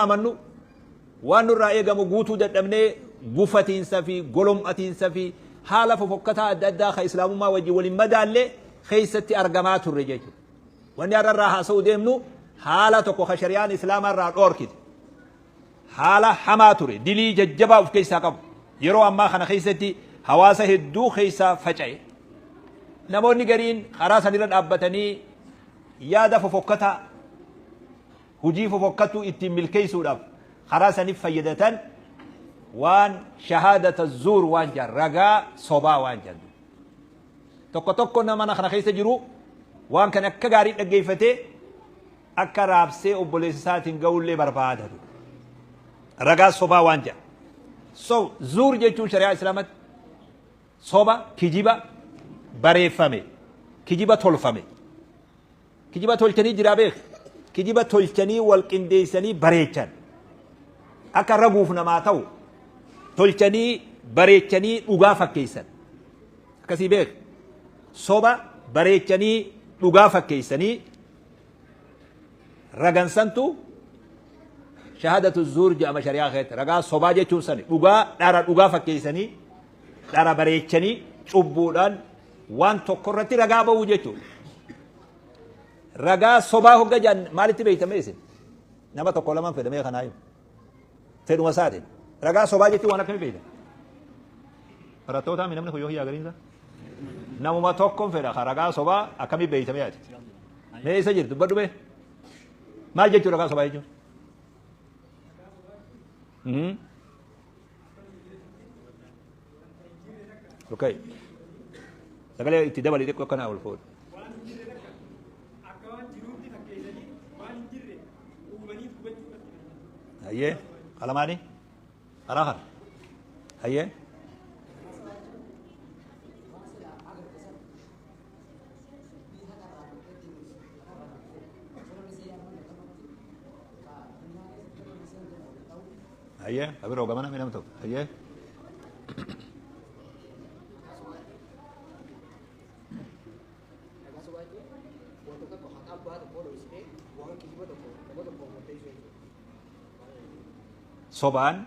amanu waan nurraa eegamu guutuu dadhabnee gufatiinsa fi golom'atiinsa fi haala fofokkataa adda addaa ka islaamummaa wajjin waliin madaallee keessatti argamaa turre jechuudha. Wanni har'arraa haasa'uu deemnu haala tokko ka shari'aan islaamarraa dhoorkite haala hamaa ture dilii jajjabaa of keessaa qabu yeroo ammaa kana keessatti hawaasa hedduu keessaa faca'e. Namoonni gariin karaa sanirra dhaabbatanii yaada fofokkataa hujii fofokkatu ittiin milkeessuudhaaf karaa saniif fayyadatan waan shahaadata zuur waan jedhan ragaa sobaa waan jedhan tokko tokko nama kana keessa jiru waan kan akka gaarii dhaggeeffatee akka raabsee obboleessa isaatiin ga'ullee barbaadatu ragaa sobaa waan jedhan. So zuur jechuun shari'aa islaamatti soba kijiba bareeffame kijiba tolfame kijiba tolchanii jira beek kijiba tolchanii wal qindeessanii bareechan akka raguuf namaa ta'u tolchanii bareechanii dhugaa fakkeessan akkasii beek soba bareechanii dhugaa fakkeessanii ragansantu shahaadatu zuur jedhama shari'aa keessatti ragaa sobaa jechuun sani dhugaa dhara dhugaa fakkeessanii dhara bareechanii cubbuudhaan waan tokko irratti ragaa ba'uu jechuudha. Ragaa sobaa hogga jedhan maalitti beektame isin nama tokko lamaan fedhamee kanaayu fedhuma isaatiin ragaa sobaa jechuun waan akkamii beektan barattootaa mi namni kun yoo hiyyaa gariinsa namuma tokkoon fedha ka ragaa sobaa akkamii beektamee ati mee isa jirtu badhu bee maal jechuun ragaa sobaa jechuun okay sagalee itti dabalii xiqqoo akkanaa ol fuudhu. Hayyee qalamaani karaa kana hayyee hayyee abiroo gamana midhamu tokko hayyee sobaan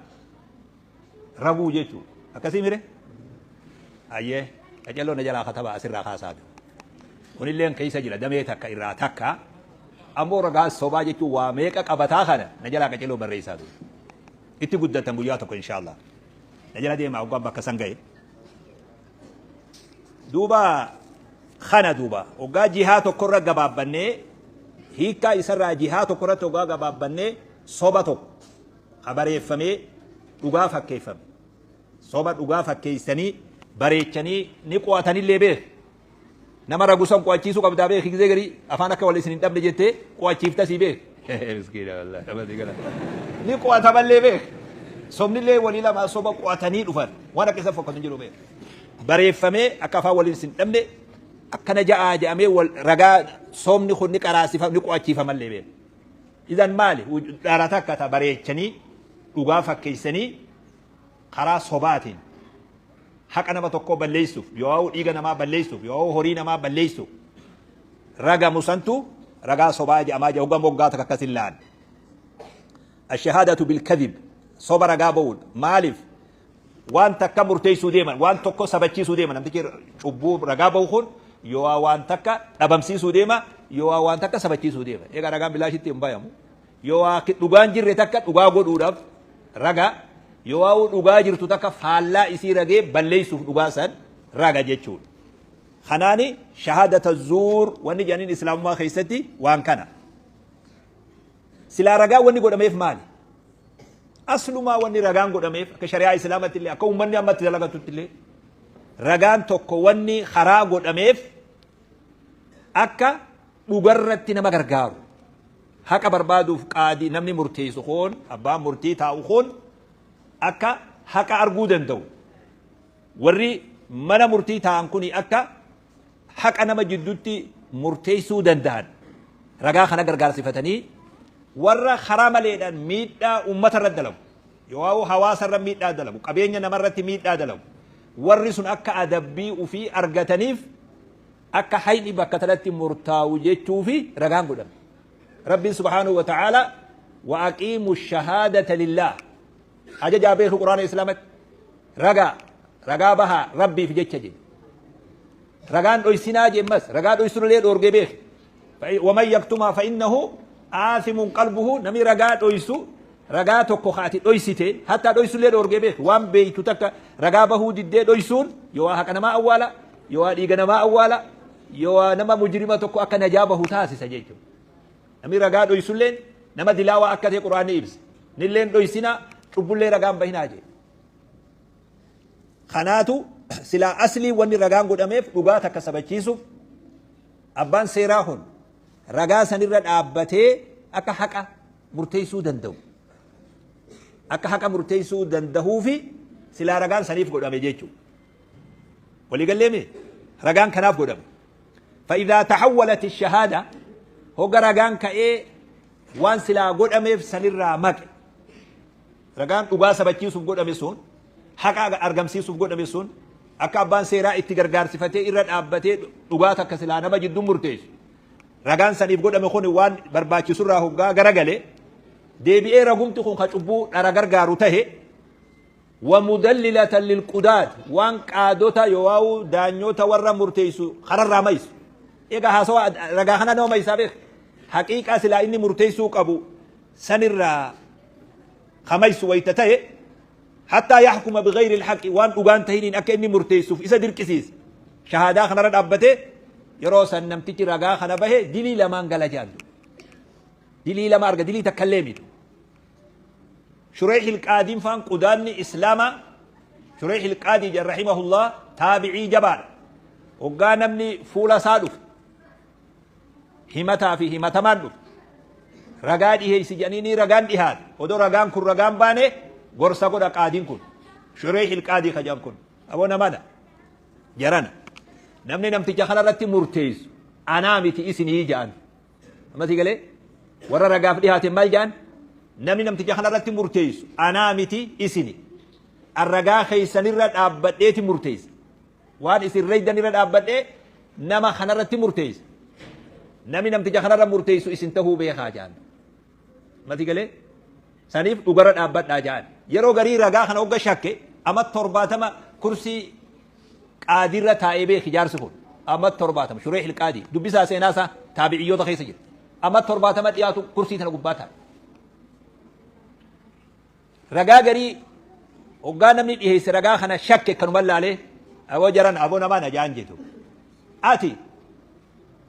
raguu jechuudha akkasii mire hayyee qacelloon na jalaa kataba asirraa kaasaa kunilleen keessa jira damee takka irraa takka ammoo ragaa sobaa jechuun waa meeqa qabataa kana na jalaa qacelloo barreessaa ture itti guddatan guyyaa tokko inshaallah na jala deemaa waggaan bakka san ga'e duuba kana duuba waggaa jihaa tokkorra gabaabbannee hiikkaa isarraa jihaa tokkorratti waggaa gabaabbannee soba tokko habareeffamee dhugaa fakkeeffame soba dhugaa fakkeessanii bareechanii ni qo'atanillee beek nama ragusan qo'achiisuu qabdaa beek gizee garii afaan akka wal isin hin dhabne jettee qo'achiiftasii beek miskiina wallahi abadii gala ni qo'atamallee beek sobnillee walii lama soba qo'atanii dhufan waan akka isa fokkatu jiru beek bareeffamee akka afaan waliin isin hin dhabne akkana ja'aa ja'amee ragaa sobni kun ni qaraasifam ni qo'achiifamallee beek idan maali dhaarata akkata bareechanii dhugaa fakkeessanii karaa sobaatiin haqa nama tokko balleessuuf yoo dhiiga namaa balleessuuf yoo horii namaa balleessuuf raga musantu ragaa sobaa jedhamaa jira hoggaa moggaa takka akkas hin laan ashahadatu bilkadhib soba ragaa ba'uun maaliif waan takka murteessuu deeman waan tokko sabachiisuu deeman namtichi cubbuu ragaa ba'u kun yoo waan takka dhabamsiisuu deema yoo waan takka sabachiisuu deema egaa ragaan bilaashitti hin bayamu yoo dhugaan jirre takka dhugaa godhuudhaaf raga yoo dhugaa jirtu takka faallaa isii ragee balleessuuf dhugaa san raga jechuudha. Kanaani shahaadata zuur wanni jedhaniin islaamummaa keessatti waan kana silaa ragaa wanni godhameef maali aslumaa wanni ragaan godhameef akka shari'aa islaamatti illee akka uummanni ammatti dalagatutti illee ragaan tokko wanni karaa godhameef akka dhugarratti nama gargaaru haqa barbaaduuf qaadii namni murteessu kun abbaan murtii taa'u kun akka haqa arguu danda'u warri mana murtii taa'an kuni akka haqa nama jidduutti murteessuu danda'an ragaa kana gargaarsifatanii warra karaa maleedhaan miidhaa uummata irratti dalagu yoo hawaasa irra miidhaa dalagu qabeenya namarratti miidhaa dalagu warri sun akka adabbii ufii argataniif akka hayni bakka tanatti murtaa'u jechuu fi ragaan godhame. Rabbiin subhaanahu wa ta'ala وأقيموا الشهادة لله أجا به القرآن الإسلامي رقا بها ربي في جتشج رقان أيسنا جمس رقان أيسنا ليه أورجي به ومن يكتمها فإنه آثم قلبه نمي رقان أيسو رقا توكو خاتي أيسيتي حتى أيسو ليه أورجي به وان بيتو تكا رقا بهو دي أيسون يوا هكا نما أولا يوا ديغا نما أولا يوا نما مجرمة توكو أكا نجابه تاسي سجيتو نمي رقان أيسو لين نما دلاوة أكا تي قرآن إبس نلين أيسنا شبو ليه رقان بهنا جي خناتو سلا أصلي واني رقان قد أميف لغاتا كسبتشيسو أبان سيراهن رقا سنرد أبتي أكا حقا مرتيسو دندو أكا حقا مرتيسو دندهو في سلا رقان سنيف قد أمي جيشو ولي قال لي رقان كناف قد أمي فإذا تحولت الشهادة هو رقان كأي وان سلا قد أميف سنرى مك رقان لغا سبتشيسو قد أمي سون حقا أرقمسيسو قد أمي سون akka abbaan seeraa itti gargaarsifatee irra dhaabbatee dhugaa takka silaa nama jidduu murteessu ragaan saniif godhame kun waan barbaachisurraa hoggaa garagale deebi'ee ragumti kun ka cubbuu dhara gargaaru tahe wamudallilatan lilqudaad waan qaadota yoowaa'u daanyota warra murteessu kararraa maysu egaa haasawa ragaa kana nama maysaa beek haqiiqaa silaa inni murteessuu qabu sanirraa kamaysu wayta tahe حتى يحكم بغير الحق وان دوغان تهين اك اني مرتيسوف اذا دركسيس شهاده خنا ربته يروس نمتي رغا خنا به دليل ما انغلا جاد دليل ما ارغ دليل تكلمي شريح القادم فان قداني اسلاما شريح القادي رحمه الله تابعي جبار وغانمني فولا صادف همتا في همتا مندو رغادي هي سجنيني رغان ديهاد ودو رغان كن رغان بانه غورسا غودا قادين كن شريح القادي خجام كن ابونا ماذا جرانا نمني نمتي جخنا رتي مرتيز انا متي اسني جان ما تيغلي ورا رغاف دي هاتي مال جان نمني نمتي جخنا رتي مرتيز انا متي اسني الرغا خيسن رد ابديتي مرتيز وان اسر ريدن رد ابدي نما خنا رتي مرتيز نمني نمتي جخنا رد مرتيز اسنتهو بي خاجان ما تيغلي سنيف دوغرد ابد داجان يرو غري رغا خنا اوغا شاكي اما ترباتما كرسي قادر تايبه خجار سكون اما ترباتما شريح القادي دبسا سيناسا تابعيو تخيسج اما ترباتما دياتو كرسي تن غباتا رغا غري اوغا نمني ديهيس رغا خنا شاكي كنو ملالي او جران ابو نما نجانجيتو اتي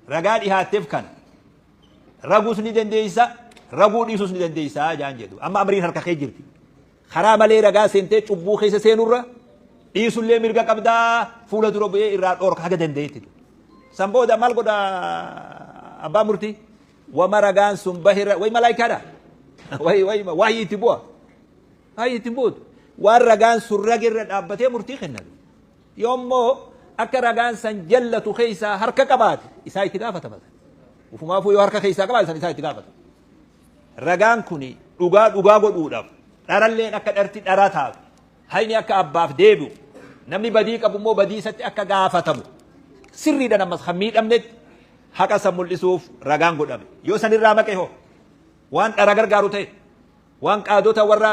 رغا دي هاتف كان رغوس ني دنديسا رغو ديسوس ني دنديسا جانجيتو اما امرين هركا خيجرتي خرا مالي رغا سنتي چبو خيس سينورا ديسو لي ميرغا قبدا فولا درو بي ارا دور كاga دنديتي سامبودا مالغودا ابا مرتي ومرغان سم بهر وي ملائكه دا وي تبوا هاي تبود ورغان سرغير دابته مرتي خنن يومو اكرغان سنجلت خيسا هركا قبات اساي تغافه مثلا وفما فو هركا خيسا قبات اساي تغافه رغان كوني دوغا غودوداف دارالين اكا درتي داراتاف هايني اكا اباف ديبو نمني بدي قبمو بدي ست اكا غافتمو سري دنا مسخميد امنت حقا سمول اسوف رغان غودام يو سن رامكه هو وان درغر غاروتي وان قادوتا ورا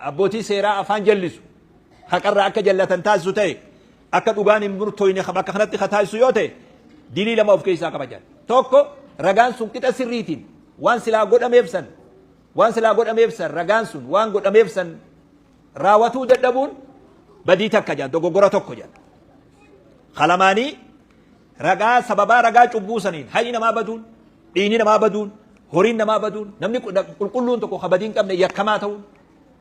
ابوتي سيرا افان جلسو حقر اكا جلتن تاسوتي اكا دوغاني مرتويني خبا خنت خطايسو يوتي ديني لما اوفكيسا كباجان توكو رغان سنكتا سريتين وان سلا غودام يفسن وان سلا غودام يفسن رغان سن وان غودام يفسن راوتو ددبون بدي تكجان دوغورا توكو جان خلماني رغا سببا رغا چوبوسنين هاينا ما بدون ديني ما بدون هورين ما بدون نمني قلقلون توكو خبدين قبل يكما تون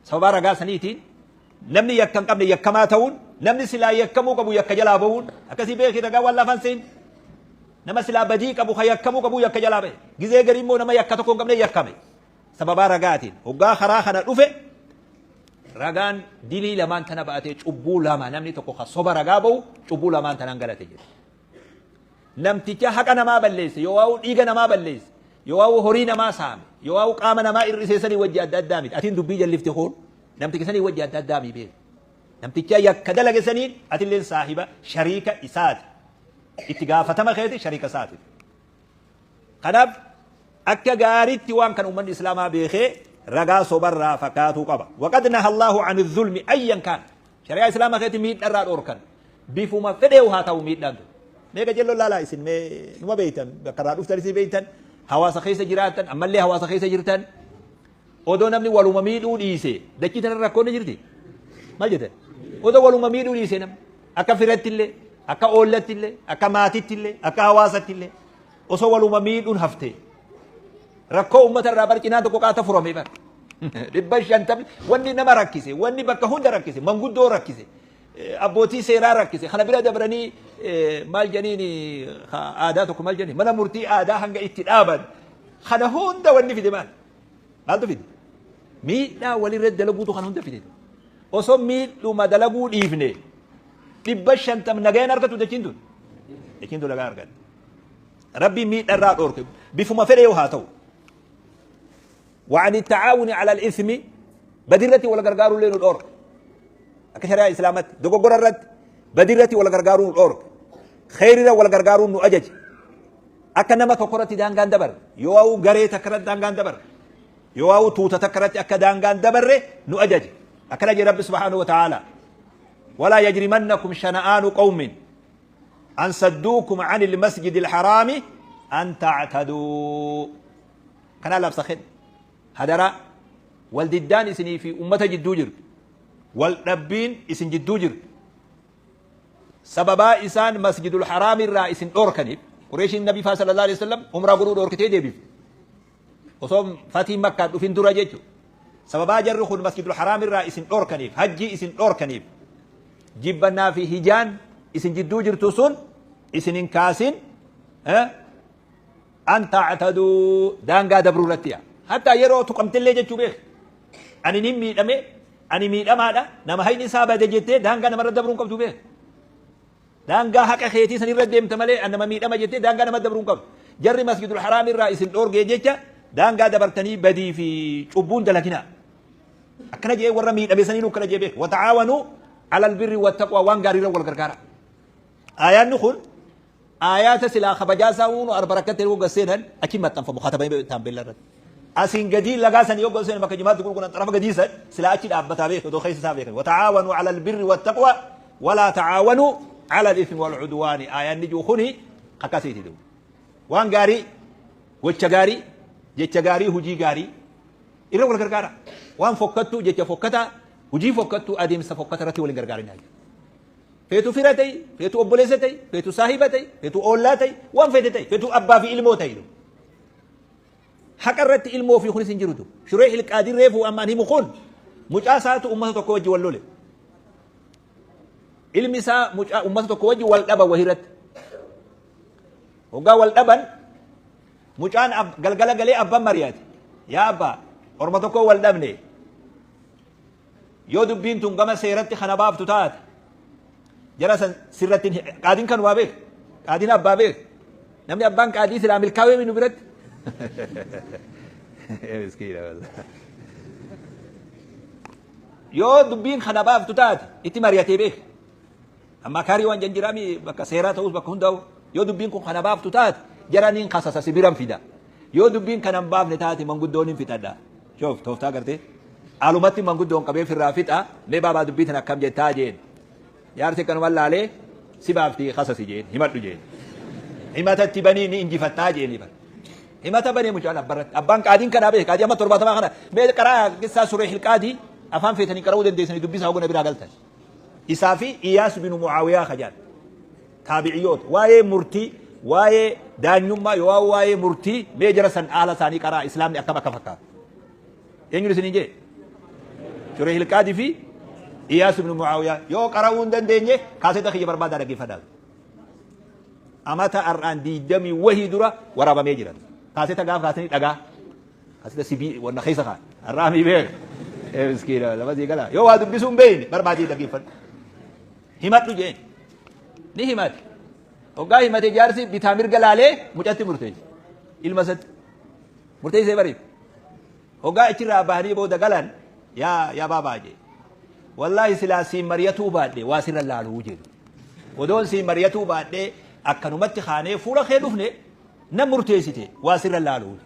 سببا رغا سنيتين نمني يكم قبل يكما تون نمني سلا يكمو قبو يكجلا بون اكسي بيخي رغا ولا فانسين نما سلا بدي قبو خيكمو قبو يكجلا به غزي غريمو نما يكتكو قبل يكمي سببا رغاتين وغا خرا خنا دفه رغان دلي لمان تنا باتي چوبو لما نمني توكو خصوب رغابو چوبو لمان تنا غلطه نمتي حقا نما بليس يواو ديغا نما بليس يواو هوري نما سام يواو قام نما ارسسني وجه ادامي اتين دبي جلفت خون نمتي سني وجه ادامي بي نمتي يكدلغ سنين اتلين صاحبه شريكه اسات اتغافتما خيتي شريكه سات قنب أكا غاريت وان كان أمن الإسلام بيخي رقا صبر فكاتو قبا وقد نهى الله عن الظلم أيا كان شريعة الإسلام خيتي ميت أراد أوركان بفما فديو هاتاو ميت نادو ميغا جلو لا اسن مي نما بيتن بقرار افترسي بيتن حواس خيسة جراتن أما اللي حواس خيسة جرتن odoo namni waluma miidhuu dhiise dachii tanarra rakkoon jirti maal jette odoo waluma miidhuu dhiise nam akka firatti illee akka oollatti illee akka maatitti illee akka hawaasatti illee osoo waluma miidhuun hafte rakkoo ummata irraa barcinaa tokko qaata furame bar dhibba shantamni wanni nama rakkise wanni bakka hunda rakkise manguddoo rakkise abbootii seeraa rakkise kana bira dabranii maal janiini aadaa tokko maal janii mana murtii aadaa hanga itti dhaaban kana hunda wanni fide maal maaltu fide miidhaa walirra dalaguutu kana hunda fide osoo miidhuma dalaguu dhiifne dhibba shantam nagayaan argatu dachiin tun lagaa argate rabbi miidhaa irraa dhoorke bifuma fedhe yoo haa ta'u وعن التعاون على الإثم بدرتي ولا غرغارو لينو دور أكشريعة إسلامات دوغو غررت بدرتي ولا غرغارو دور خيرنا ولا غرغارو نو أجج أكنما تقرتي دانغان دبر يواو غري تكرت دانغان دبر يواو توتا تكرت أكا دانغان دبر نو أجج أكنا رب سبحانه وتعالى ولا يجرمنكم شنآن قوم أن صدوكم عن المسجد الحرام أن تعتدوا كنا لابس خير هدرا والددان اسني في أمة جدو جر والربين اسن جدو جر سببا إسان مسجد الحرام الرئيس أوركنيب قريش النبي صلى الله عليه وسلم عمره قرود أوركتي ديبيف وصوم فاتي مكة وفين درا جيتو سببا جرخون مسجد الحرام الرئيس أوركنيب حجي اسن أوركنيب جبنا في هجان اسن جدو جر توسون اسن انكاسين أن تعتدوا دانغا دبرورتيا حتى يرو تقمت اللي جتشو بيخ أني نمي دمي أني مي دمادا نما هاي نسابة جتة دانغا نمرد دبرون قبتو بيخ دانغا حق خيتي سني رد ديم تملي أنما مي دما جتة دانغا نمرد دبرون قبت جري مسجد الحرام الرئيس الأورج جتة دانغا دبرتني بدي في شبون دلكنا أكنا جي ورا مي دمي سني نوكنا جي بيخ وتعاونوا على البر والتقوى وانغاري والغرغارة آيات نخل آيات سلا خبجاسون وأربركت الوجسينن أكيد ما تنفع مخاطبين تنبيل أسين جديد لقاسن يوجد سين مكجمات تقول كنا طرف جديد سلا أكيد أبتا بيك ودو خيس سابيك وتعاونوا على البر والتقوى ولا تعاونوا على الإثم والعدوان آيات نجو خني قكاسيتي دو وان غاري وچغاري جچغاري هجي غاري إلو والغرغارة وان فكتو جچ فكتا هجي فكتو أديم سفكتا رتي والغرغاري ناجي فيتو فرتي فيتو أبوليستي فيتو صاحبتي فيتو أولاتي وان فيتي فيتو أبا في إلموتي دو حكرت ilmoo fi kunis hin jirutu shuree hilqaadir reefu ammaan himu kun mucaa isaatu ummata tokko wajji wal lole ilmi isaa mucaa ummata tokko wajji wal dhaba wahiratti hoggaa wal dhaban mucaan galgala galee abbaan mariyaati yaa abbaa orma tokko wal dhabne yoo dubbiin tun gama seeratti kana baaftu taate jara san sirratti qaadiin kan waa beek qaadiin abbaa beek namni abbaan qaadii silaa milkaawee minu biratti مسكينة والله يو دبين خنا باف تتات إتي مريتي به أما كاري وان جنجرامي بك سيرات أوز بك هنداو يو دبين كون خنا باف تتات جرانين قصص سبيرم فيدا يو دبين كان باف نتاتي من قدونين في تدا شوف توفتا قرتي معلوماتي من قدون قبل في الرافتا مي بابا دبيتنا كم جتاجين يارتي كان والله عليه سبافتي قصصي جين همت جين همت تبنيني إنجي فتاجين بر همت بني مجال برت أبان قادين كنا به قادي أما تربة ما خنا بيد كرا قصة سورة القادي أفهم في ثاني كراود الدين دبي ساقونا بلا قلتش إسافي إياس بن معاوية خجال تابعيوت واي مرتي واي دانيوما واي مرتي ميجرسن آلا ثاني كرا إسلام أكما كفكا ينجلس نيجي سورة القادي في إياس بن معاوية يو كراون دنيا كاسة خير برباد على كيف هذا أما تأران دي دمي وهي درا ورابا ميجرن كاسة تجاف كاسة تجا كاسة سبي ونخيسة خان الرامي بير مسكينة لما زي كلا يو هذا بيسون بين بربادي دقيقة همات لجين ني همات وقا همات جارسي بتامير قلالي مجاتي مرتج المسد مرتج سيبريب وقا اتشرا بحري بودا قلان يا بابا جي والله سلاسي مريتو بعد واسر الله الوجود ودون سي مريتو بعد أكنو مت خانة فورا خيلوفني نمرتيسيته واسر الله الوجود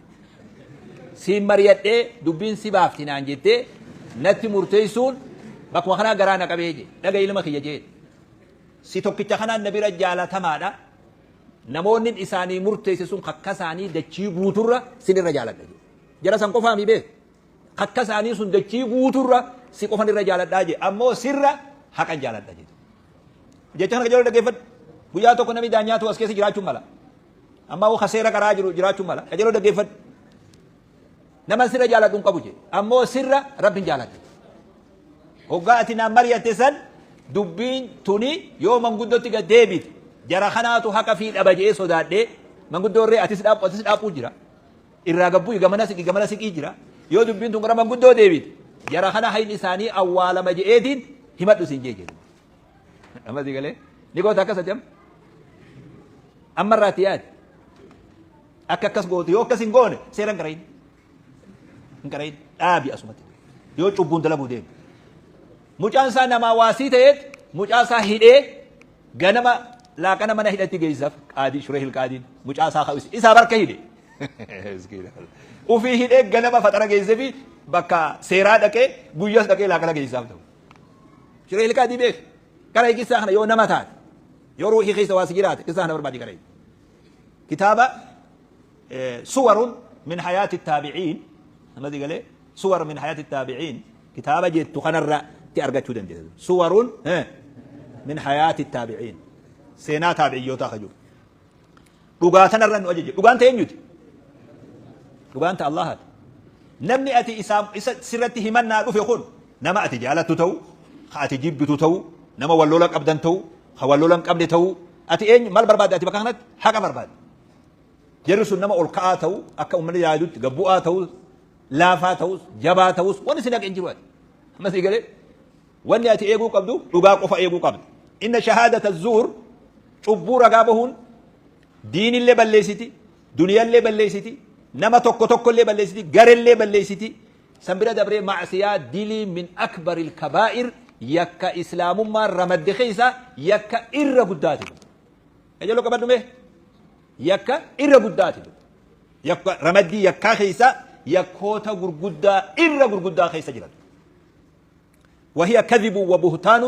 سين مريت دبين سبافتنا عنجتة نتي مرتيسون بكو خنا قرانا كبيجي لقى إلما خيجين سيتوكي تخنا النبي رجالة تمادا نمون إساني مرتيسون خكساني دچي بوتورا سين الرجالة جرى سنقو فامي بيه خكساني سن دچي بوتورا سيقو فان الرجالة داجي أمو سر حقا جالة داجي جيتان كجلو دقيفت بياتو كنا مي دانياتو اسكيسي جراچو مالا أما هو خسيرة كراجرو جراچو مالا كجلو دقيفت نما سر جالة دون قبوجي أمو سر رب جالة وقاتنا مريت سن دبين توني يوم من قدو تيجا ديبيت جرى خناتو حقا في الأبجي سوداد دي من قدو ري أتسداب وجرا الرقبو يغمنا سيكي جرا يو دبين تنقر من قدو ديبيت جرى خنا حين إساني أول مجئتين همت سنجي جرا أما دي قال نيكو تاكا سجم أما الراتيات أكا كس قوتي يو كسين قوني سيران كرين آبي أسمت يو چوبون دلبو ديب mucaan nama waasii ta'eet mucaa hidhee ganama laaqana mana hidhatti geessaaf qaadii shuree hilqaadiin mucaa ka'usi isaa barka hidhe ufii hidhee ganama faxara geessee fi bakka seeraa dhaqee guyyaas dhaqee laaqana geessaaf ta'u shuree hilqaadii beek kara qissaa kana yoo nama taate yoo ruuhii keessa waasi jiraate qissaa kana barbaadi kara kitaaba suwarun min hayaati taabi'iin namatti galee suwar min hayaati taabi'iin kitaaba jettu kanarra أرجع شو دندي صور من حياة التابعين سينا تابعيوتا خجو لغاتنا الرن أجج لغان تينيوت لغان الله هذا نمني أتي إسام سرته من نار في خون نما أتي جالة تو خاتي جيب تو نما ولولك أبدان تو خوالولك أبد تو أتي إن مال برباد أتي بكانت حاجة برباد جرسون نما أولكا تو أكا أمني جالوت جبوء تو لافا تو جبا تو ونسينك إنجوات ما سيقولي واني اتي ايغو قبدو دوغا قفا ايغو قبد ان شهاده الزور عبور غابهون دين اللي بليسيتي دنيا اللي بليسيتي نما توكو اللي بليسيتي غير اللي بليسيتي سمبرا دبري معصيه ديلي من اكبر الكبائر يكا اسلام ما رمد خيسا يكا ار غدات اجلو قبدو مه يكا ار غدات يكا رمدي يكا خيسا يكوتا غرغدا ار غرغدا خيسا جرات وهي كذب وبهتان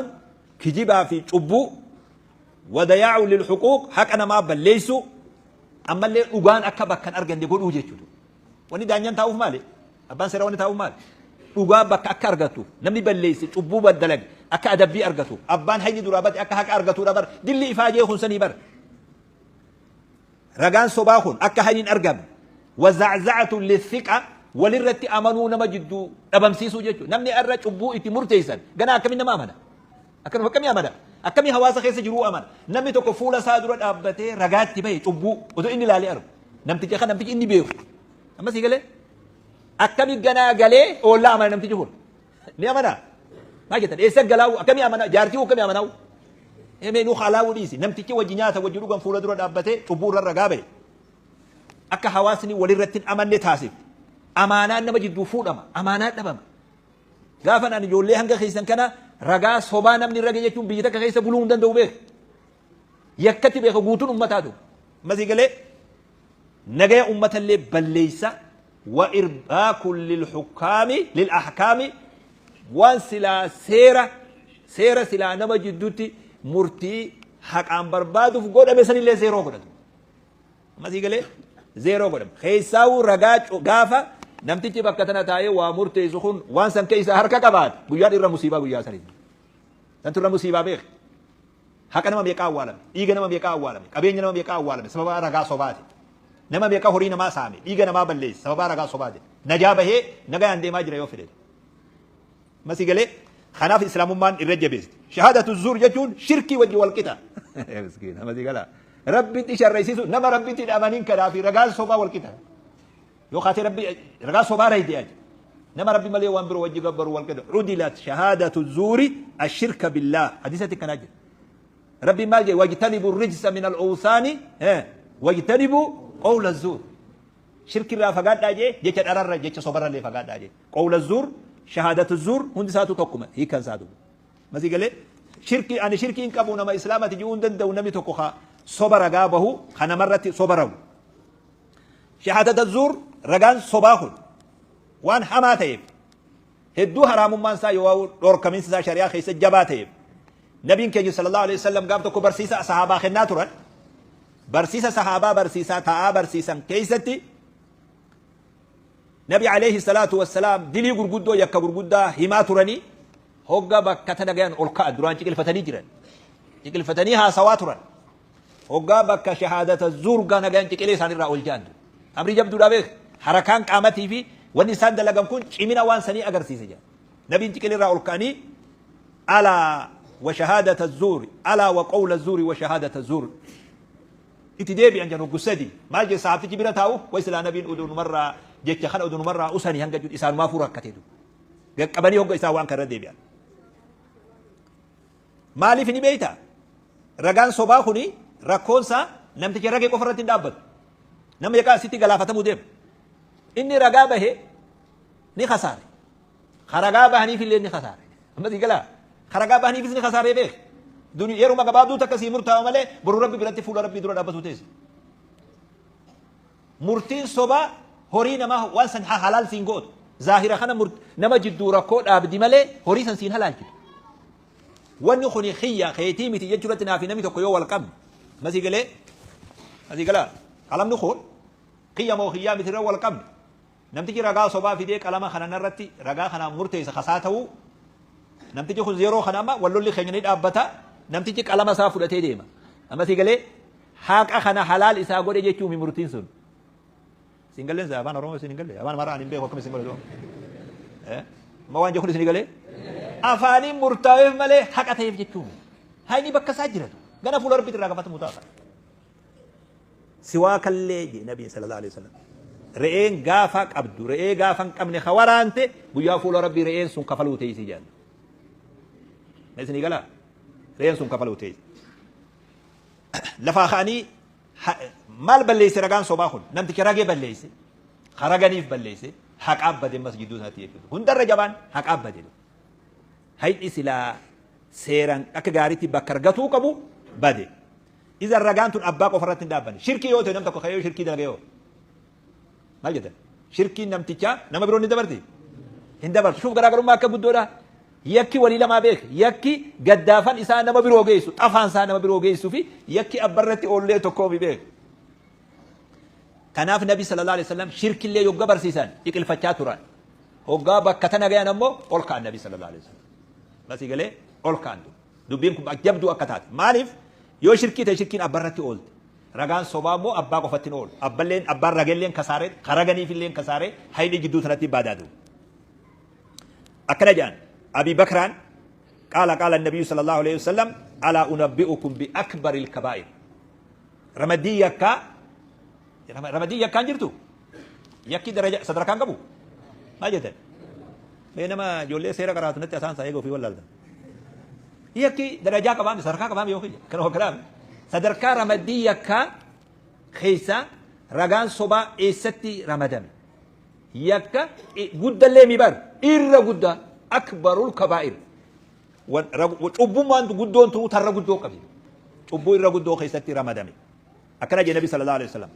كجبا في شبو ودياع للحقوق حق أنا ما بليسو أما اللي أوغان أكبا كان أرغن يقول أوجي شدو واني دانيان تاوف مالي أبان سيرا واني تاوف مالي أوغان بك أكا أرغتو نمني بليسي شبو بدلق أكا أدبي أرغتو أبان هيني درابات أكا حق أرغتو ربر دلي إفاجي خنساني بر رغان صباخون أكا هينين أرغم وزعزعة للثقة وللرتي امنوا نما جدو دبمسيسو جچو نمني ارى چبو اتي مرتيسن غنا كم نما امنا اكن كم امنا اكمي حواس خيس جرو امنا نمي تو فولا سادرو دابته رغاتي بي چبو ودو اني لالي ارو نمتي جخ نمتي اني بيو اما سيغله اكمي غنا غلي ولا امنا نمتي جهول ني امنا ما جت ايس غلاو اكمي امنا جارتي وكمي امنا ايمي نو خلاو ديسي نمتي تي وجنياتا وجرو غن فولا درو دابته چبو رغابي اكا حواسني وللرتي امن تاسف أمانات نما جدو فودما أمانات نبما غافن أن يقول لي هنگا خيسن كنا رغا صوبانا من الرغا يكون بيتا كخيسا بلون دن دو بيه يكتب يخو غوتون أمتاتو مزي قال نغا أمتا اللي بليسا وإرباك للحكام للأحكام وان سلا سيرا سلا نما جدوتي مرتي حق عن بربادو فقود أبسان اللي زيرو قدد مزي قال زيرو قدم خيساو رغا غافا نمتيجي بكتنا تاي وامرتي زخون وانسان كيسا هركا كباد بيار إرى مصيبة بيار سرين تنتو رى مصيبة بيخ حقا نما بيكا أولا إيغا نما بيكا أولا أبين نما بيكا أولا سببا رغا صباتي نما بيكا هوري نما سامي إيغا نما بليس سببا رغا صباتي نجابه نغا عندي ما جرى يوفرد مسي قال خناف إسلام مان الرجبيز شهادة الزور جتون شركي وجه والكتا مسكين مسي قال ربي تشار رئيسيسو نما ربي تدامانين كدا في رغا صبا والكتا يو خاتي ربي رغا صبا ريدي اج نما ربي ملي وان برو وجه غبر والكدا ردلت شهادة الزور الشرك بالله حديثة كناج ربي مالجي واجتنبوا الرجس من الأوثان واجتنبوا قول الزور شرك را فقاد داجي جيچ درر جيچ صبر لي فقاد داجي قول الزور شهادة الزور هند ساتو توكما هي كان ساتو مسي قال شركي انا شركي ان كبونا ما اسلامتي جون دندو نمي توكخا صبر غابه خنا مرتي صبروا شهادة الزور رغان صباح وان حماتيف هدو حرام من سا يو دور كمين سا شريعة خيس جباتيف نبي كي صلى الله عليه وسلم قام تكو برسيسا صحابة خنا تران برسيسا صحابة برسيسا تاء برسيسا كيستي نبي عليه الصلاة والسلام دلي غرغدو يكا غرغدا هما تراني هوغا بكتا دغان اولكا دران تيكل فتني جيران تيكل فتني ها سواتران هوغا بك شهادة الزور غان دغان تيكل سان را اولجان امري جبدو دابه حركان قامتي في وني سان دلغم كون چيمنا وان سني اگر سيسجا نبي تيكل را اولكاني على وشهادة الزور على وقول الزور وشهادة الزور اتدابي انجانو قسدي ما جي صحابتي جبرا تاو ويسلا نبي ادون مرة جيك خان ادون مرة اساني هنگا جود اسان ما فورا كتيدو قبني هوغا اسا وان كردي بيان مالي فيني بيتا رغان صبا خوني ركونسا نمتي رغي قفرتين دابت نم يكا سيتي غلافته مودم اني رغا به ني خساره خرغا بهني في اللي ني خساره اما دي غلا خرغا بهني في ني خساره به دنيا يرو ما غبادو تكسي مرتا مله برو ربي برتي فول ربي درو دابتو تيس مرتين صبا هوري نما وانسن حلال سينغوت ظاهره خنا نما جدو ركو دابدي مله هوري سن سين حلال وني خني خيا خيتي متي يجرتنا في نمي تكو يو والقم مسي قال مسي قال قلم نخول خيا مو خيا متي رو والقم نمتي رغا صبا في دي قلم خنا نرتي رغا خنا مرتي خساتو نمتي خو زيرو خنا ما ولو لي خني دابتا نمتي قلم سا فدته ديما اما سي قال حق خنا حلال اسا غودي جيچو مي مرتين سن سينغلن زابان روما سينغل ابان مرا ان بي حكم سينغل دو ما وان جو خدي سينغل افاني مرتاوي ملي حق تيف جيچو هاي بك ساجرت غنا فولر بيت راغفت متاخر سواك اللي نبي صلى الله عليه وسلم رئين غافك عبد رئي غافن قمن خوارانت بيا فولر ربي رئين سن كفلو تيسي جان نسني قال رئين سن كفلو تيس لفاخاني مال بليس رغان صباحون نمت كراغي بليس خرغانيف بليس حق عبد مسجد ذاتي هندر جبان حق عبد هاي اسلا سيران اكغاريتي بكرغتو قبو بدي اذا رغانتون ابا قفرت دابن شركي يوتو نمت كو خيو شركي دلغيو مال جدا شركي نمتيچا نما بروني دبرتي هندبر شوف غراغرو ما كبدودا يكي ولي لما بيك يكي قدافن إسان نما بيروغيسو طفان سان نما بيروغيسو في يكي أبرتي أولي تكوبي بيك كناف نبي صلى الله عليه وسلم شرك اللي يقبر سيسان يكي الفتشاتوران وقابا كتنا غيا نمو أولكا النبي صلى الله عليه وسلم بس يقول لي أولكا عنده دبينكم أجبدو أكتات مالف يو شركي تشركين أبرتي أولد رغان صبامو أبا قفتين أول أبلين أبا رغلين كسارت خرغني في اللين كسارت هاي جدو ثلاثي بادادو أكنا جان أبي بكران قال النبي صلى الله عليه وسلم ألا أنبئكم بأكبر الكبائر رمدي يكا جرتو يكي درجة صدر كان قبو ما جدا بينما جولي سيرا قراتو نتي أسان سايقو في والله يكي درجة كبام سرقا كبام يوخي كنو كلام صدر كان رمدي يكا خيسا رغان صبا إيستي رمدان يكا قد اللي مبار إر قد أكبر الكبائر وأبو ما أنت قدون تو ترى قدو كبير أبو إر قدو خيستي رمضان أكنا النبي صلى الله عليه وسلم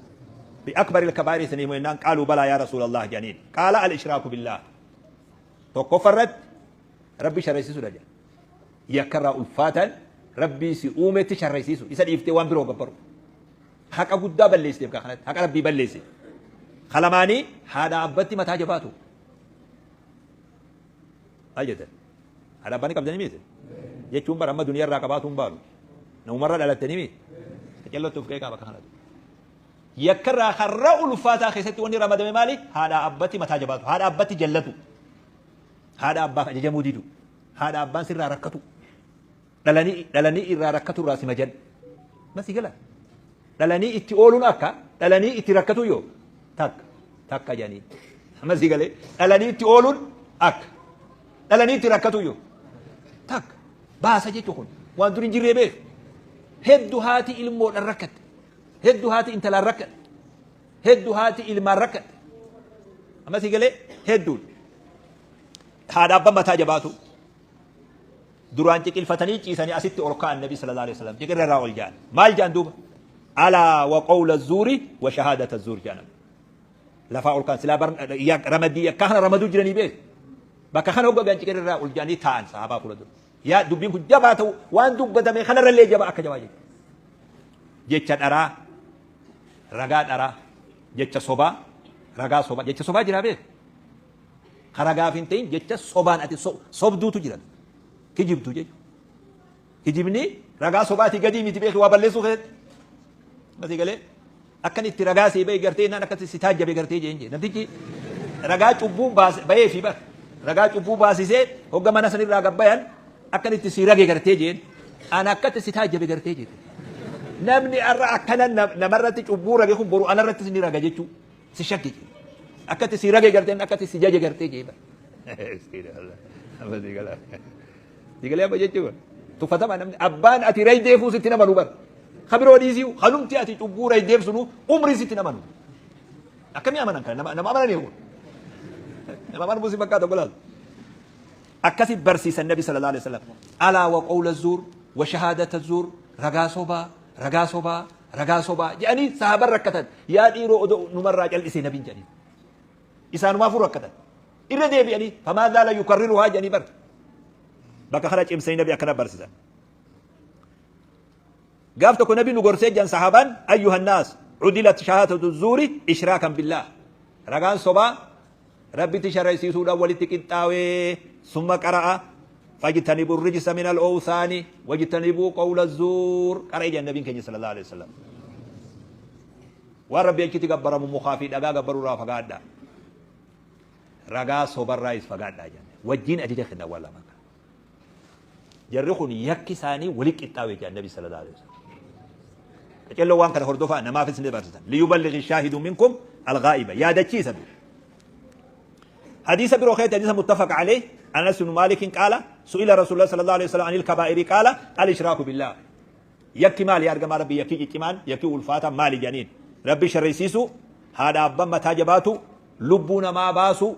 بأكبر الكبائر سنيمون قالوا بلى يا رسول الله جنين قال الإشراك بالله تكفرت ربي شريسيسو رجع يكرر الفاتن ربي سيومة شريسيسو يسأل يفتوان برو قبر حق قدا بليس تبقى خلت حق ربي بليس خلماني هذا أبتي متى جباتو أجدا هذا بني قبل نميت يجون برا ما دنيا راكباتهم بارو نومرة على التنمي تجلو تفكي كابا كهانة يكرر خرّأ الفاتح خيست وني رمضان مالي هذا أبتي متى جباتو هذا أبتي جلتو هذا أبا جموديدو هذا أبا سر ركتو دلني إر ركتو راسي مجد ما سيقلا دلني إتقولون أكا دلني إتركتو يو تك جاني ما سيقلا دلني إتقولون أكا دلني إتركتو يو تك باسا جيتو وان دورين جيري بيه هدو هاتي إلمو الركت هدو هاتي انت الركت هدو هاتي إلما الركت أما سيقلا هدو هذا أبا متى جباتو duraan ciqilfatanii ciisanii asitti ol ka'an nabi sallallahu alaihi wasallam ciqirra irraa ol jaan maal jaan duuba alaa wa qawla zuuri wa shahaadata zuur jaanan لفاء كان سلا بر رمدي كهنا رمدو جرني بيه بكهنا هو بينشك الرا والجاني تان صحابة كله يا دبين كجباتو وان دب بدم خنا رلي جبا كجواجي جيتشان أرا رجال أرا جيتش صوبا رجال صوبا جيتش صوبا جرابه خرجا فينتين جيتش صوبان أتي صوب دو تجرا كجيب تجي كجيبني رجال صوبا تيجي ميتي بيه وابلسو خد بس يقوله أكن الترجع سيبه يقرتين أنا كنت ستاج جبه يقرتين جينجي نتيجة رجع تبوم باس بيه في بار رجع تبوم باس يسير هو كمان سنير رجع بيان أكن التسيرة يقرتين جين أنا كنت ستاج جبه يقرتين جين نمني أرى أكن نمرت تبوم رجع هم برو أنا رت سنير رجع جيتشو سشكي أكن التسيرة يقرتين أكن السجاج يقرتين جين بس يقوله أبى جيتشو تفتح ما نمني أبان أتيري ديفو ستنا منوبر خبروا ديزيو خلوم تأتي تبورة يدير سنو عمري ستنا منو أكمل يا منان كان نما أمانة هو نما أمانة بوسي بكرة تقول أكاسي برسيس النبي صلى الله عليه وسلم ألا وقول الزور وشهادة الزور رجا صوبا يعني صحابة ركتان يا ديرو نمر راجل إسي نبي جاني إسانو ما فور ركتان إرده يعني فما لا يكررها جاني بر بكرة خرج إمسين نبي أكنا برسيسا قافتك نبي نقرسي جان صحابان أيها الناس عدلت شهادة الزور إشراكا بالله رقان صبا ربي تشري سيسود أولي تكتاوي ثم قرأ فاجتنبوا الرجس من الأوثان واجتنبوا قول الزور قرأ جان نبي كنجي صلى الله عليه وسلم وربي يجي تقبر من مخافي دقا قبر را فقاد رقا صبا الرئيس فقاد جان وجين أجي خدنا ولا مكا جرخوني يكي ثاني ولك التاوي جان نبي صلى الله عليه وسلم كجلو وان كان هردوفا أنا ما في سنة برسان ليبلغ الشاهد منكم الغائبة يا دتشي سبي حديث بروخيت حديث متفق عليه أنس بن مالك قال سئل رسول الله صلى الله عليه وسلم عن الكبائر قال الإشراك بالله يكي مال يا رجال ربي يكي إيمان يكي والفاتة مال جنين ربي شريسيسو هذا أبا متاجباتو لبونا ما باسو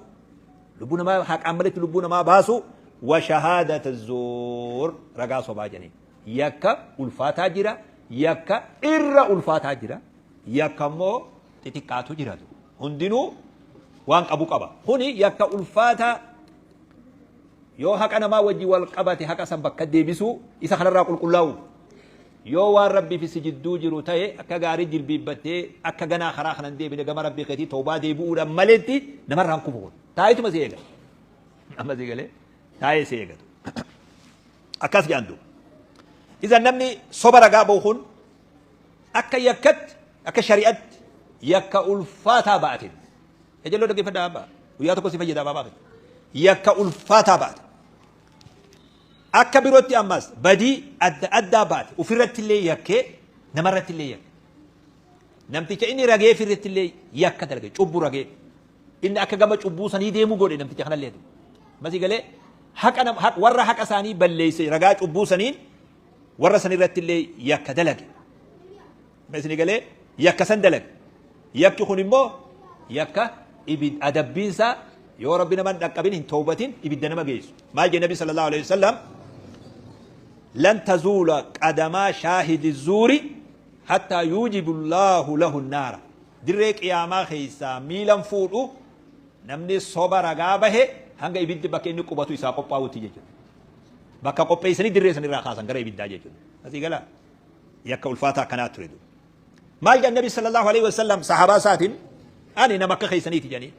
لبونا ما حق عملت لبونا ما باسو وشهادة الزور رجال صبا جنين يكا والفاتة جرا yakka irra ulfaataa jira yakka immoo xixiqqaatu jira hundinuu waan qabu qaba kuni yakka ulfaataa yoo haqa namaa wajji wal qabate haqa san bakka deebisu isa kanarraa qulqullaa'u yoo waan rabbii fi sijidduu jiru ta'e akka gaarii jilbiibbattee akka ganaa karaa kanan deebine gama rabbii keetii toobaa deebi'uudhaan maletti namarraan kufu taa'ituma si eegatu amma si galee taa'ee si eegatu akkas jaandu إذا نمني صبر جابوهن أكا يكت أكا شريعت يكا ألفاتا باتين يجلو دقي فدا با ويا تكو سيفا جدا بابا يكا ألفاتا بات أكا بيروتي أماس بدي أدى بات وفرت اللي يكي نمرت اللي يكي نمتي كأني رجع فرت اللي يكا درجة شوبو رجع إن أكا جمع شوبو سني ديمو قولي نمتي كخنا اللي ما سي قاله حق أنا حق ورا حق أساني بل ليس رجع شوبو سنين ورا سنيرت اللي يك دلق بس نقوله يك سندلق يك خنيمو يك إبد أدبينسا يا ربنا من نقبلين توبتين إبدنا ما جيس ما جاء النبي صلى الله عليه وسلم لن تزول قدما شاهد الزور حتى يوجب الله له النار دريك يا ما خيسا ميلان فورو نمني صبر عقابه هنگا إبد بكيني كوباتو يساقو باوتي جيجو bakka qopheessanii dirree sanirraa kaasan gara ibiddaa jechuudha. Asii gala yakka ulfaataa akkanaa ture. Maal jedhan Nabi sallallahu alaihi wasallam sahabaa isaatiin ani nama akka keessaniiti jedhanii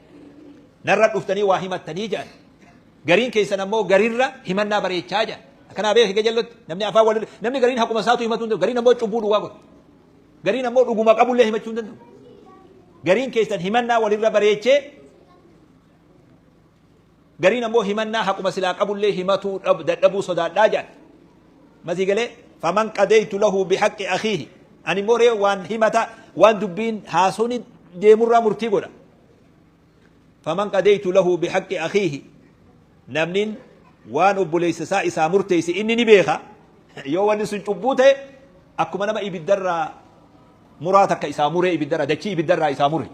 narra dhuftanii waa himattanii jedhan. Gariin keessan ammoo garirra himannaa bareechaa jedhan. Akkanaa beeka jallotti namni afaan wal namni gariin hakuma isaatu himatu hin danda'u. Gariin ammoo cubbuu dhugaa godhu. Gariin ammoo dhuguma qabullee himachuu hin danda'u. Gariin keessan himannaa walirra bareechee gariin ammoo himannaa haquma silaa qabullee himatu dadhabuu sodaadhaa jedhan masii galee faman qadaytu lahu bihaqqi akhiihi ani moree waan himata waan dubbiin haasoni deemurraa murtii godha faman qadaytu lahu bihaqqi akhiihi namnin waan obboleessa isaa murteessi inni ni beeka yoo wanni sun cubbuu ta'e akkuma nama ibiddarraa muraa takka isaa muree ibiddarraa dachii ibiddarraa isaa mure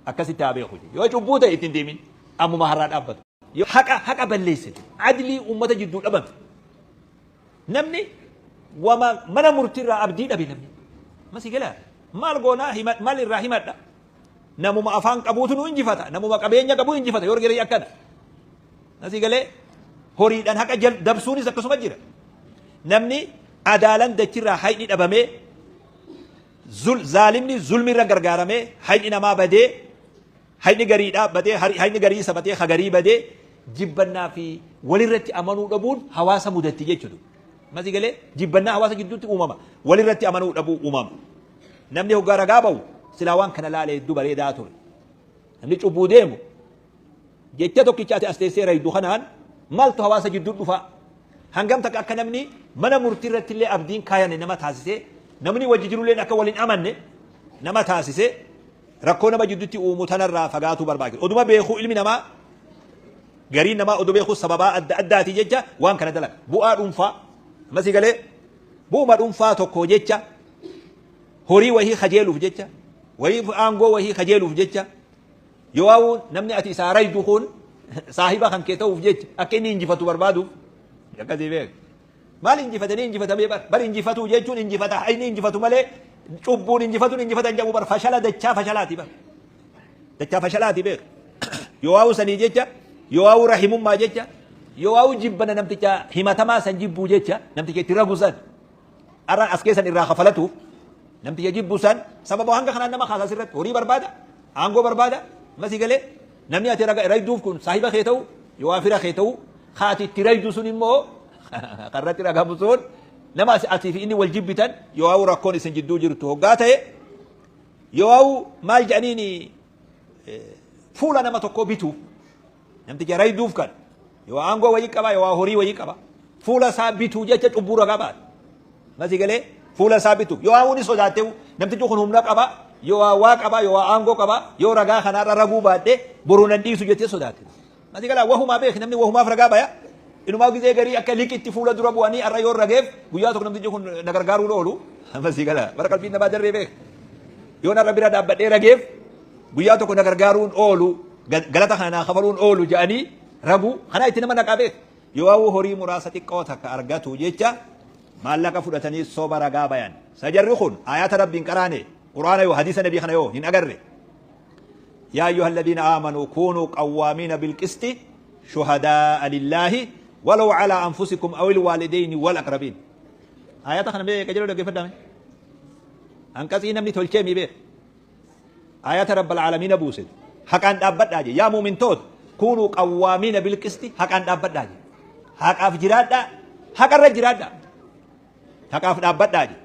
akkasitti haa beeku yoo cubbuu ta'e ittiin deemin ammuma har'aa dhaabbatu حق بليسة عدلي أمة جدو الأبد نمني وما من مرتر أبدين أبي نمني ما سيقلا ما الغونا مال الرحمة namuma afaan qabuutu nu injifata namuma qabeenya qabu injifata yoo gari akkana nasi galee horiidhaan haqa dabsuunis akkasuma jira namni adaalan dachirraa hayni dhabamee zaalimni zulmirra gargaaramee hayni namaa badee hayni gariidhaa badee hayni garii sabatee hagarii badee jibbannaa fi walirratti amanuu dhabuun hawaasa mudatti jechuudha nasi galee jibbannaa hawaasa gidduutti uumama walirratti amanuu dhabuu uumama namni hoggaa ragaa ba'u silaa waan kana laalee hedduu bareedaa ture namni cubbuu deemu jecha tokkichaati as teessee raydu kanaan maaltu hawaasa gidduu dhufa hangam takka akka namni mana murtii irratti illee abdiin kaayane nama taasisee namni wajji jirullee akka waliin amanne nama taasisee rakkoo nama gidduutti uumu tanarraa fagaatuu barbaachisa oduma beekuu ilmi namaa gariin namaa oduu beekuu sababaa adda addaati jecha waan kana dalaga bu'aa dhuunfaa masi galee bu'uma dhuunfaa tokko jecha horii wahii kajeeluuf jecha wahii aangoo wahii kajeeluuf jecha yoo namni ati isaa raydu kun saahiba kan kee ta'uuf jecha akka inni injifatu barbaaduuf akkasii beek maal injifatanii injifatamee bar injifatu jechuun injifata inni injifatu malee cubbuun injifatuun injifatan jedhamu bar fashala dachaa fashalaati bar dachaa fashalaati beek yoo sanii jecha yoo rahimummaa jecha yoo jibbana namticha himatamaa san jibbuu jecha namticha itti ragusan arraan as keessan irraa kafalatuuf namticha jibbu san sababa hanga kanaan nama kaasaa sirratti horii barbaada aangoo barbaada masi galee namni ati rayduuf kun saahiba kee ta'u yoo fira kee ta'u haati itti raydu sun immoo karratti ragamu sun nama ati fi inni wal jibbitan yoo rakkoon isin jidduu jirtu hoggaa ta'e yoo maal jedhaniini fuula nama tokko bituuf namticha rayduuf kan yoo aangoo wayii qaba yoo horii wayii qaba fuula isaa bituu jecha cubbuu ragaa baata masi galee fuula isaa bitu yoo aawuni sodaatewu namtichi kun humna qaba yoo waa qaba yoo aangoo qaba yoo ragaa kanarra raguu baadhe boruu nan dhiisu jettee sodaate masi galaa wahumaa beek namni wahumaaf ragaa baya inumaa gizee garii akka liqitti fuula dura bu'anii arra yoo rageef guyyaa tokko namtichi kun na gargaaruu oolu masi galaa bara qalbiin namaa darree beek yoo narra bira dhaabbadhee rageef guyyaa tokko na gargaaruun oolu galata kana naa kafaluun oolu jedhanii raguu kana itti nama naqaa beek yoo horii muraasa xiqqoo takka argatu jecha maallaqa fudhatanii soba ragaa bayan sajarri kun ayata rabbiin qaraane quraana yoo hadiisa nabii kana yoo hin agarre yaa ayyuha alladhiina aamanuu kunuu qawwaamiina bilqisti shuhadaa lillaahi walaw calaa anfusikum aw ilwaalidayni walaqrabiin ayata kana mee qajeeloo dhaggeeffadhame hanqasii namni tolchee mi beek ayata rabbal aalamiina buuse haqaan dhaabbadhaa je yaa muumintoota kunuu qawwaamiina bilqisti haqaan dhaabbadhaa je haqaaf jiraadhaa haqarra jiraadhaa haqaaf dhaabbadhaa je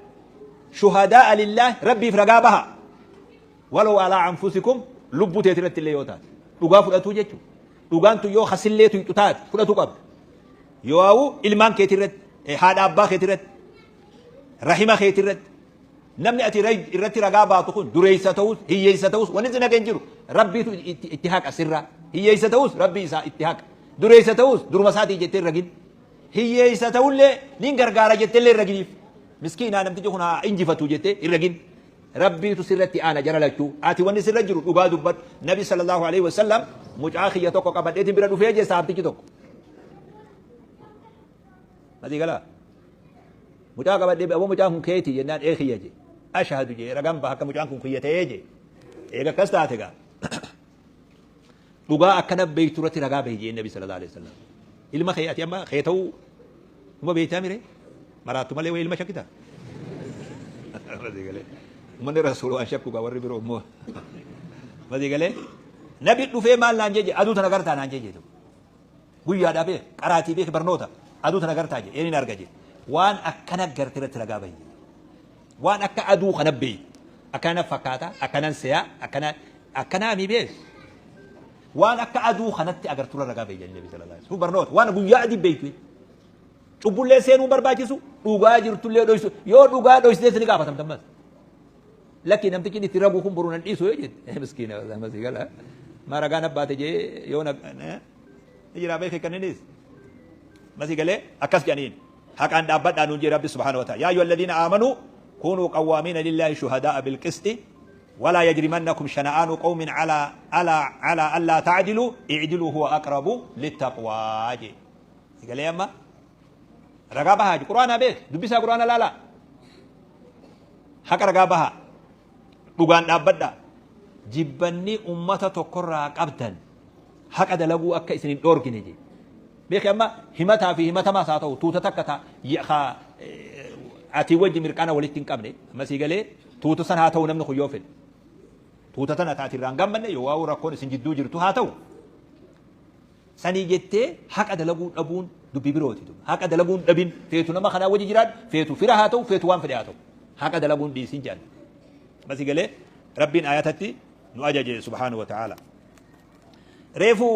shuhadaa lillaahi rabbiif ragaa baha walaw alaa anfusikum lubbuu teetirratti illee yoo taate dhugaa fudhatuu jechuudha dhugaan tun yoo hasillee tuyxu taate fudhatu qabda yoo ilmaan keetirratti haadha abbaa keetirratti rahima keetirratti namni ati irratti ragaa baatu kun dureessa ta'us hiyyeessa ta'us wanni isin haqeen jiru rabbiitu itti haqa sirraa hiyyeessa ta'us rabbii isaa itti haqa dureessa ta'us duruma isaatii jettee ragin hiyyeessa ta'ullee nin gargaara jettee illee raginiif miskiinaa namtichi kun haa injifatu jettee irragin rabbiitu sirratti aana jara lachuu ati wanni sirra jiru dhugaa dubbadhu nabi sallallahu alaihi wasallam mucaa kiyya tokko qabadheetiin bira dhufee jee saabtichi tokko matii galaa mucaa qabadhee aboo mucaan kun keetii jennaan ee kiyya jee ashhadu jee ragaan baha akka mucaan kun kiyya ta'ee jee eega akkas taate gaa dhugaa akkana beeytu irratti ragaa bahi jee nabi sallallahu alaihi wasallam ilma kee ati amma kee ta'uu uma beeytaa mire maraattu malee way ilma shakkita matii galee manni rasuulu waan shakku gaa warri biroo immoo matii galee nabi dhufee maal naan jee aduu tana gartaa naan jee guyyaadhaa beek qaraatii beek barnoota aduu tana gartaa jee eenin arga jee waan akkana garte irratti ragaa bahi waan akka aduu kana beey akkana fakkaata akkanan seyaa akkanaa mi beek waan akka aduu kanatti agartura ragaa bahi jee nabi sallallahu alaihi wasallam barnoota waan guyyaa adii beeytu cubbullee seenuu barbaachisu dhugaa jirtullee dhoysu yoo dhugaa dhoysitees ni gaafatamtammas lakki namtichi itti raguu kun boruu nan dhiisu yoo jette miskiina masii gala maa ragaan abbaate jee yoo na jiraa beekee kanninis masii galee akkas jedhaniin haqaan dhaabbadhaa nuun jee rabbi subhaanahu wa ta'ala yaa ayyuha alladhiina aamanuu kunuu qawwaamiina lillaahi shuhadaa'a bilqisti ولا يجرمنكم شنآن قوم على ألا تعدلوا اعدلوا هو أقرب للتقوى قال يا أما رقابها قرآن بيت دبسها قرآن لا حق رقابها dhugaan dhaabbadha جبني أمة تقرأ قبدا حق دلقوا أكا إسنين دورك نجي بيخ أما همتها في همتها ما ساتو توتا تكتا يخا أتي وجه مركانا ولتين قبل ما سيقالي توتا سن هاتو نمن خيوفن توتا تنا تاتي رانقام من يواو ركون سن جدو جرتو هاتو سني جتة حق دلقوا أبون دبي بروتي حق دلقوا أبين فيتو نما خنا وجه جراد فيتو فرا هاتو فيتو وان فرا هاتو حق دلقوا دي سنجان ما سيقالي ربين آياتتي نواجه سبحانه وتعالى ريفو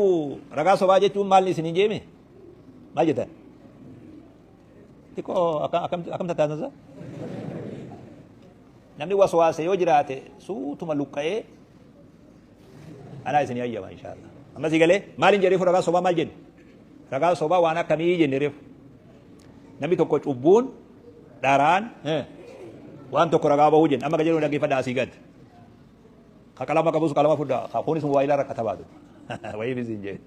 رقا صباجة مالي سنين جيمي ما جدا تكو أكم تتانزا نمني وسواسة يوجراته سوت ملوكاي أنا إسني أيها إن شاء الله أما سيقالي مالين جريفو رقا صبا مال جن رقا صبا وانا كمي جن ريفو نمي تكو تشبون داران وان تكو رقا بوجن أما كجلو لقي فدا سيقاد خاكلما كبوس كلما فدا خاكوني سمو وايلا ركتا بادو وهي في زنجة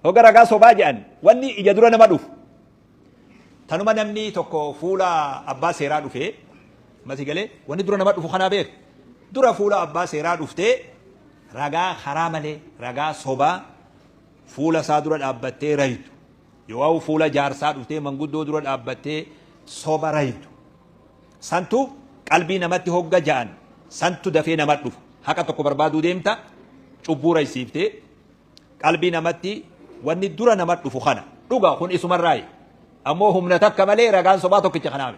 هوغا رقا صبا جان واني إجادورا نمدوف تنما نمني تكو فولا أبا سيرا دوفي ما سيقالي واني دورا نمدوف خنا بيك دورا فولا أبا سيرا دوفتي رقا خرامالي رقا صبا فولا سادورا أبتي رايتو يواو فولا جارسا دوفتي منقود دورا أبتي صبا رايتو سانتو قلبي نمتي هوغا جان سانتو دفي نمدوف حقا تكو بربادو ديمتا cubbura isiifte qalbii namatti wanni dura namatti dhufu kana dhuga kun isumarraayi ammoo humna takka malee ragaan sobaa tokkicha kanaame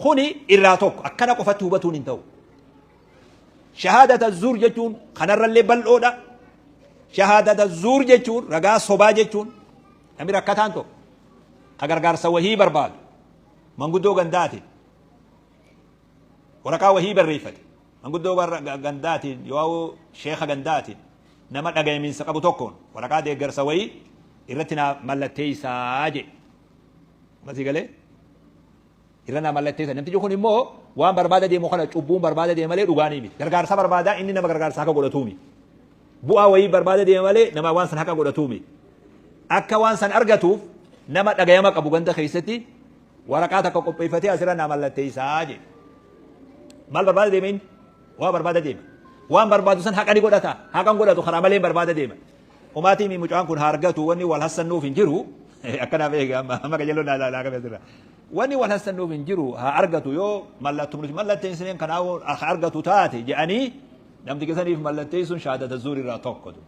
kuni irraa tokko akkana qofatti hubatuun hin ta'u shahaadata zuur jechuun kanarrallee bal'oodha shahaadata zuur jechuun ragaa sobaa jechuun namni rakkataan tokko ka gargaarsa wahii barbaadu manguddoo gandaatiin waraqaa wahii barreeffate manguddoo gandaatiin yoo sheekha gandaatiin nama dhagayaminsa qabu tokkoon waraqaa deeggarsa wayii irratti naa mallatteessaa je masii galee irra naa mallatteessa namtichi kun immoo waan barbaada deemu kana cubbuun barbaada deema malee dhugaanii miti gargaarsa barbaadaa inni nama gargaarsa haka godhatuumi bu'aa wayii barbaada deema malee nama waan san haka godhatuumi akka waan san argatuuf nama dhagayama qabu ganda keessatti waraqaa takka qopheeffatee asirra naa mallatteessaa je maal barbaada deema inni waa barbaada deema waan barbaadu san haqani godhata haqan godhatu karaa malee barbaada deema umaatii mi mucaan kun hargatu wanni wal hassannuuf hin jiru akkanaaf eega amma qajeeloo naa qabe asirra wanni wal hassannuuf hin jiru haa argatu yoo mallatteessineen kanaa haa argatu taate jedhanii namti keessaniif mallatteessuun shahaadata zuur irraa tokkotu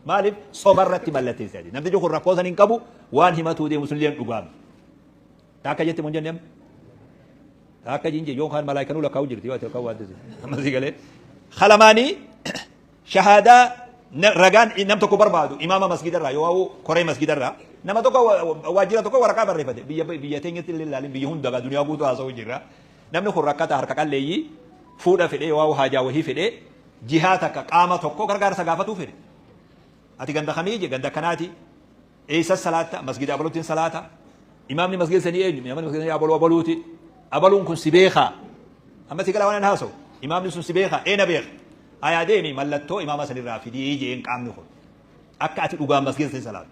maaliif sobarratti mallatteessati namtichi kun rakkoo san hin qabu waan himatuu deemu sun illee dhugaami taakka jette mun jenne akka jinje yoo kan malaayikanuu lakkaa'u jirti yoo ta'u waan tisi amma si galee khalamaanii shahaadaa ragaan nam tokko barbaadu imaama masgidarraa yoo koree masgidarraa nama tokko waajjira tokko waraqaa barreeffate biyya teenyatti illee ilaalin biyya hundaa duniyaa guutuu haasa'u jirra namni kun rakkata harka qalleeyyii fuudha fedhee yoo haajaa wahii fedhee jihaa takka qaama tokko gargaarsa gaafatuu fedhe ati ganda kamii je ganda kanaati eessa salaata masgida abaluutiin salaata imaamni masgida sanii eenyu imaamni masgida sanii abaluuti abaluun kun si beekaa amma si gala waan haasa'u imaamni sun si beekaa eena beeka ayaa deemi mallattoo imaama sanirraa fidii jeen qaamni kun akka ati dhugaan masgida sanii salaatu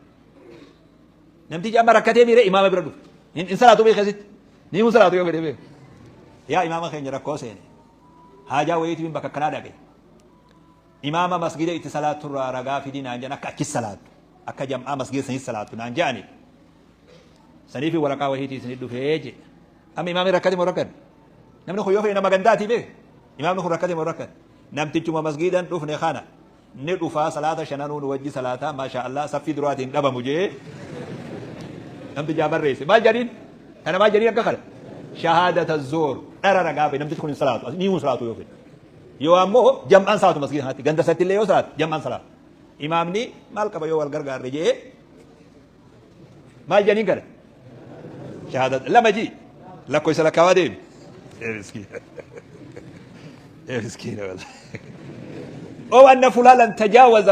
namtichi amma rakkatee miire imaama bira dhufe in salaatu beekasitti ni mun salaatu yoo fedhe beeka yaa imaama keenya rakkoo seene haajaa wayiitiin bakka kanaa dhaqe imaama masgida itti salaaturraa ragaa fidii naan jedhan akka achis salaatu akka jam'aa masgida sanis salaatu naan jedhani sanii fi waraqaa wayiitii isinit dhufee je amma imaamni rakkate moo rakkan namni kun yoo fe'e nama gandaatii beeka imaamni kun rakkate moo rakkan namtichuma masgidan dhufne kana ni dhufaa salaata shananuun wajji salaata maasha Allah saffii duraatiin dhabamu jee namti jaabarreesse maal jedhiin kana maal jedhiin akka kana shahaadata zuur dhara ragaa fe namtichi kun hin salaatu ni mun salaatu yoo fedhe yoo ammoo jam'aan salaatu masgida kanatti ganda satti illee yoo salaatu jam'aan salaatu imaamni maal qaba yoo wal gargaarre jee maal jedhiin kana shahaadata lama ji lakko isa lakkaawaa deemi مسكين والله أو أن فلانا تجاوز